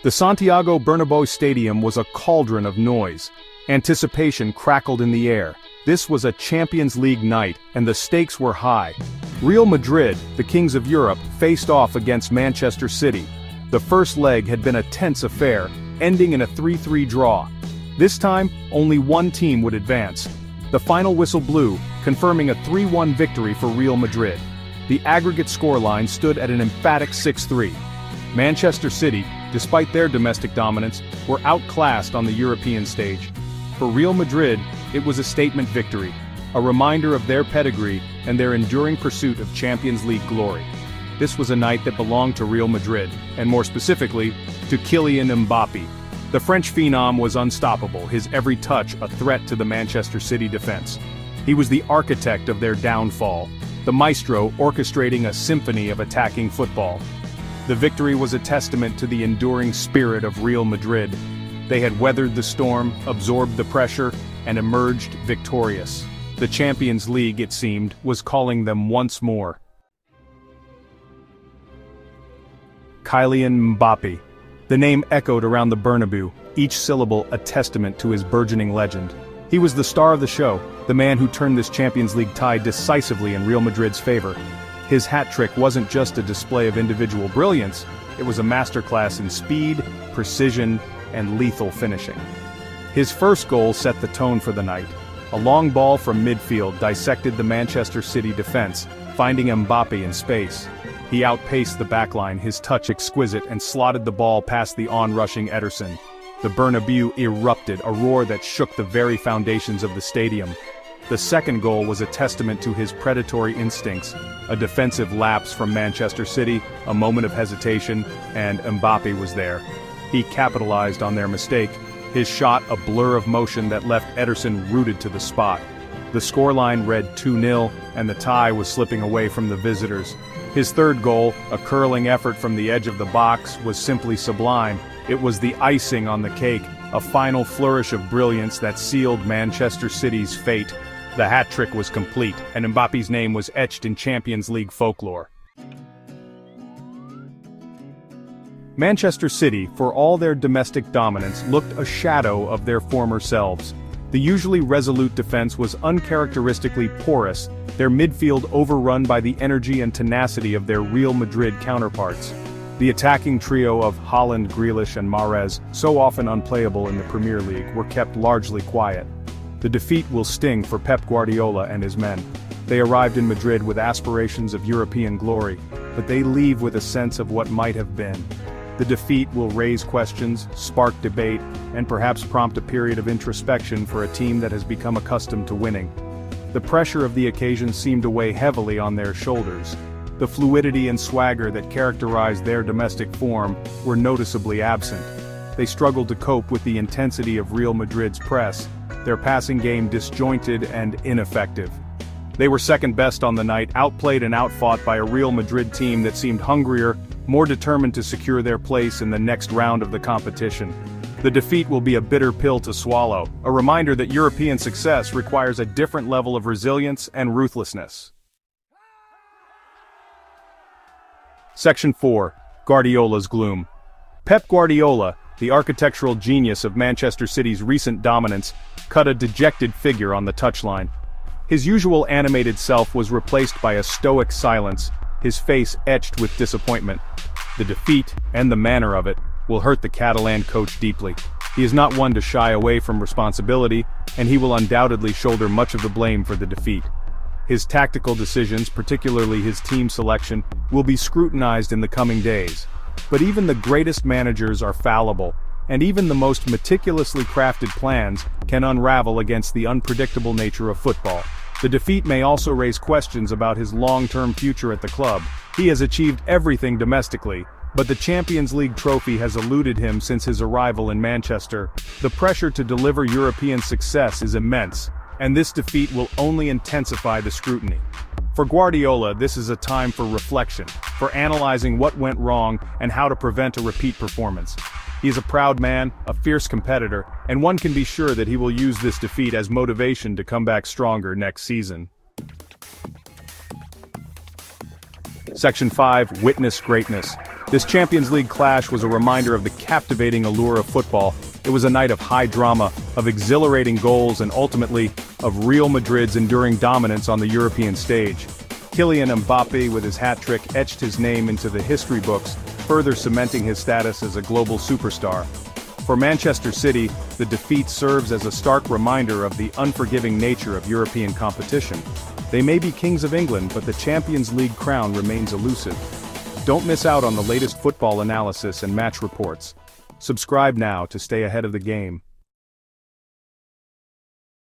The Santiago Bernabéu Stadium was a cauldron of noise. Anticipation crackled in the air. This was a Champions League night, and the stakes were high. Real Madrid, the kings of Europe, faced off against Manchester City. The first leg had been a tense affair, ending in a 3-3 draw. This time, only one team would advance. The final whistle blew, confirming a 3-1 victory for Real Madrid. The aggregate scoreline stood at an emphatic 6-3. Manchester City, despite their domestic dominance, were outclassed on the European stage. For Real Madrid, it was a statement victory, a reminder of their pedigree and their enduring pursuit of Champions League glory. This was a night that belonged to Real Madrid, and more specifically, to Kylian Mbape. The French phenom was unstoppable, his every touch a threat to the Manchester City defense. He was the architect of their downfall, the maestro orchestrating a symphony of attacking football. The victory was a testament to the enduring spirit of Real Madrid. They had weathered the storm, absorbed the pressure, and emerged victorious. The Champions League, it seemed, was calling them once more. Kylian Mbape. The name echoed around the Bernabeu, each syllable a testament to his burgeoning legend. He was the star of the show, the man who turned this Champions League tide decisively in Real Madrid's favor. His hat trick wasn't just a display of individual brilliance, it was a masterclass in speed, precision, and lethal finishing. His first goal set the tone for the night. A long ball from midfield dissected the Manchester City defense, finding Mbappe in space. He outpaced the backline, his touch exquisite, and slotted the ball past the on-rushing Ederson. The Bernabeu erupted, a roar that shook the very foundations of the stadium. The second goal was a testament to his predatory instincts, a defensive lapse from Manchester City, a moment of hesitation, and Mbappe was there. He capitalized on their mistake, his shot a blur of motion that left Ederson rooted to the spot. The scoreline read 2-0, and the tie was slipping away from the visitors. His third goal, a curling effort from the edge of the box, was simply sublime. It was the icing on the cake, a final flourish of brilliance that sealed Manchester City's fate. The hat trick was complete, and Mbappe's name was etched in Champions League folklore. Manchester City, for all their domestic dominance, looked a shadow of their former selves. The usually resolute defense was uncharacteristically porous, their midfield overrun by the energy and tenacity of their Real Madrid counterparts. The attacking trio of Haaland, Grealish and Mahrez, so often unplayable in the Premier League, were kept largely quiet. The defeat will sting for Pep Guardiola and his men. They arrived in Madrid with aspirations of European glory, but they leave with a sense of what might have been. The defeat will raise questions, spark debate, and perhaps prompt a period of introspection for a team that has become accustomed to winning. The pressure of the occasion seemed to weigh heavily on their shoulders. The fluidity and swagger that characterized their domestic form were noticeably absent. They struggled to cope with the intensity of Real Madrid's press, their passing game disjointed and ineffective. They were second best on the night, outplayed and outfought by a Real Madrid team that seemed hungrier, more determined to secure their place in the next round of the competition. The defeat will be a bitter pill to swallow, a reminder that European success requires a different level of resilience and ruthlessness. Section 4. Guardiola's Gloom. Pep Guardiola, the architectural genius of Manchester City's recent dominance, cut a dejected figure on the touchline. His usual animated self was replaced by a stoic silence, his face etched with disappointment. The defeat, and the manner of it, will hurt the Catalan coach deeply. He is not one to shy away from responsibility, and he will undoubtedly shoulder much of the blame for the defeat. His tactical decisions, particularly his team selection, will be scrutinized in the coming days. But even the greatest managers are fallible, and even the most meticulously crafted plans can unravel against the unpredictable nature of football. The defeat may also raise questions about his long-term future at the club. He has achieved everything domestically, but the Champions League trophy has eluded him since his arrival in Manchester. The pressure to deliver European success is immense, and this defeat will only intensify the scrutiny. For Guardiola, this is a time for reflection, for analyzing what went wrong and how to prevent a repeat performance. He is a proud man, a fierce competitor, and one can be sure that he will use this defeat as motivation to come back stronger next season. Section 5, Witness Greatness. This Champions League clash was a reminder of the captivating allure of football. It was a night of high drama, of exhilarating goals and ultimately, of Real Madrid's enduring dominance on the European stage. Kylian Mbape with his hat-trick etched his name into the history books, further cementing his status as a global superstar. For Manchester City, the defeat serves as a stark reminder of the unforgiving nature of European competition. They may be kings of England, but the Champions League crown remains elusive. Don't miss out on the latest football analysis and match reports. Subscribe now to stay ahead of the game.